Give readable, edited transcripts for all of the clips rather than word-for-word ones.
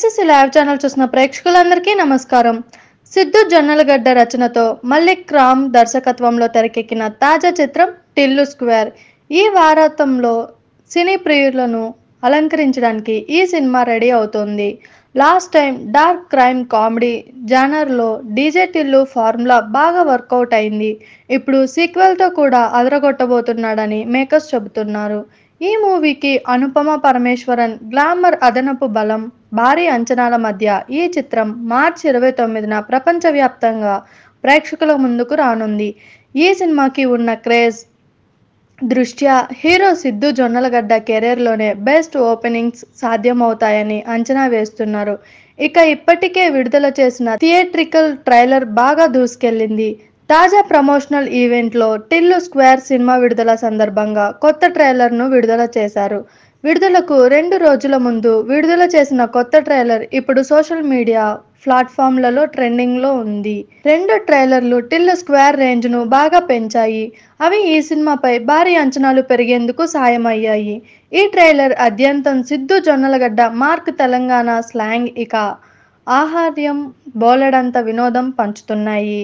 TFCC live channel చూసిన ప్రేక్షకులందరికీ నమస్కారం. సిద్ధు జొన్నలగడ్డ రచనతో మల్లిక్ రామ్ దర్శకత్వంలో తెరకెక్కిన తాజా చిత్రం టిల్లు స్క్వేర్. ఈ వారాంతంలో సినీ ప్రియులను అలంకరించడానికి ఈ సినిమా రెడీ అవుతోంది. Last time dark crime comedy జానర్లో డీజే టిల్లు ఫార్ములా బాగా వర్కౌట్ అయింది. ఇప్పుడు సీక్వెల్తో కూడా అదరగొట్టబోతున్నాడని మేకర్స్ చెబుతున్నారు. ఈ మూవీకి అనుపమ పరమేశ్వరన్ గ్లామర్ అదనపు బలం. భారీ అంచనాల మధ్య ఈ చిత్రం మార్చి 29న ప్రపంచవ్యాప్తంగా ప్రేక్షకుల ముందుకు రానుంది. ఈ సినిమాకి ఉన్న క్రేజ్ దృష్ట్యా హీరో సిద్ధు జొన్నలగడ్డ కెరీర్లోనే బెస్ట్ ఓపెనింగ్స్ సాధ్యమవుతాయని అంచనా వేస్తున్నారు. ఇక ఇప్పటికే విడుదల చేసిన థియేట్రికల్ ట్రైలర్ బాగా దూసుకెళ్లింది. తాజా ప్రమోషనల్ ఈవెంట్లో టిల్లు స్క్వేర్ సినిమా విడుదల సందర్భంగా కొత్త ట్రైలర్ను విడుదల చేశారు. విడుదలకు 2 రోజుల ముందు విడుదల చేసిన కొత్త ట్రైలర్ ఇప్పుడు సోషల్ మీడియా ప్లాట్ఫామ్లలో ట్రెండింగ్లో ఉంది. 2 ట్రైలర్లు టిల్లు స్క్వేర్ రేంజ్ను బాగా పెంచాయి. అవి ఈ సినిమాపై భారీ అంచనాలు పెరిగేందుకు సాయమయ్యాయి. ఈ ట్రైలర్ ఆద్యంతం సిద్ధు జొన్నలగడ్డ మార్క్ తెలంగాణ స్లాంగ్ ఇక ఆహార్యం బోలెడంత వినోదం పంచుతున్నాయి.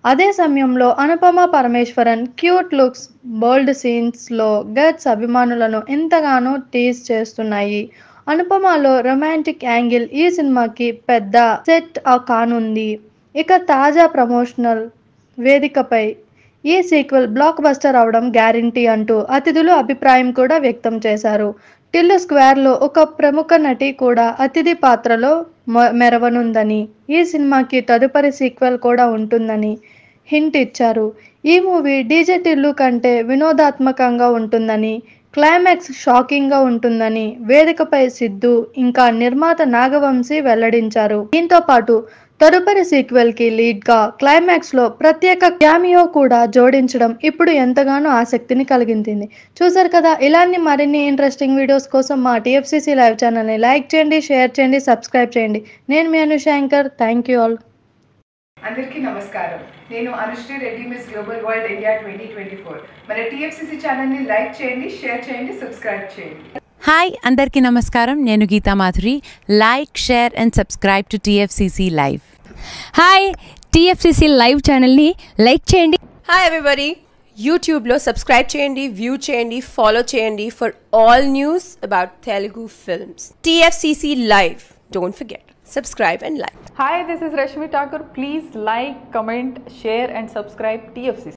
అదే సమయంలో అనుపమ పరమేశ్వరన్ క్యూట్ లుక్స్, బోల్డ్ సీన్స్లో గట్స్ అభిమానులను ఎంతగానో టీజ్ చేస్తున్నాయి. అనుపమలో రొమాంటిక్ యాంగిల్ ఈ సినిమాకి పెద్ద సెట్ కానుంది. ఇక తాజా ప్రమోషనల్ వేదికపై ఈ సీక్వెల్ బ్లాక్ బస్టర్ అవడం గ్యారంటీ అంటూ అతిథులు అభిప్రాయం కూడా వ్యక్తం చేశారు. టిల్లు స్క్వేర్లో ఒక ప్రముఖ నటి కూడా అతిథి పాత్రలో మెరవనుందని, ఈ సినిమాకి తదుపరి సీక్వెల్ కూడా ఉంటుందని హింట్ ఇచ్చారు. ఈ మూవీ డీజే టిల్లు కంటే వినోదాత్మకంగా ఉంటుందని, క్లైమాక్స్ షాకింగ్గా ఉంటుందని వేదికపై సిద్ధు ఇంకా నిర్మాత నాగవంశీ వెల్లడించారు. దీంతో పాటు తదుపరి సీక్వెల్కి లీడ్గా క్లైమాక్స్లో ప్రత్యేక క్యామియో కూడా జోడించడం ఇప్పుడు ఎంతగానో ఆసక్తిని కలిగించింది. చూసారు కదా, ఇలాంటి మరిన్ని ఇంట్రెస్టింగ్ వీడియోస్ కోసం మా టీఎఫ్సీసీ లైవ్ ఛానల్ని లైక్ చేయండి, షేర్ చేయండి, సబ్స్క్రైబ్ చేయండి. నేను మీ అనుశంకర్. Thank you all. అందరికీ నమస్కారం. నేను Anushree Reddy, Miss Global World India 2024. మన టీఎఫ్సీసీ ఛానల్ని లైక్ చేయండి, షేర్ చేయండి, సబ్స్క్రైబ్ చేయండి. హాయ్ అందరికీ నమస్కారం. నేను Geetha Madhuri. Like, share and subscribe to TFCC live. Hi, TFCC live ఛానల్ని లైక్ చేయండి. హాయ్ ఎవ్రీబడి, యూట్యూబ్లో సబ్స్క్రైబ్ చేయండి, వ్యూ చేయండి, ఫాలో చేయండి for all news about Telugu films. TFCC live, don't forget, subscribe and like. Hi, this is Rashmi Thakur. Please like, comment, share and subscribe TFCC.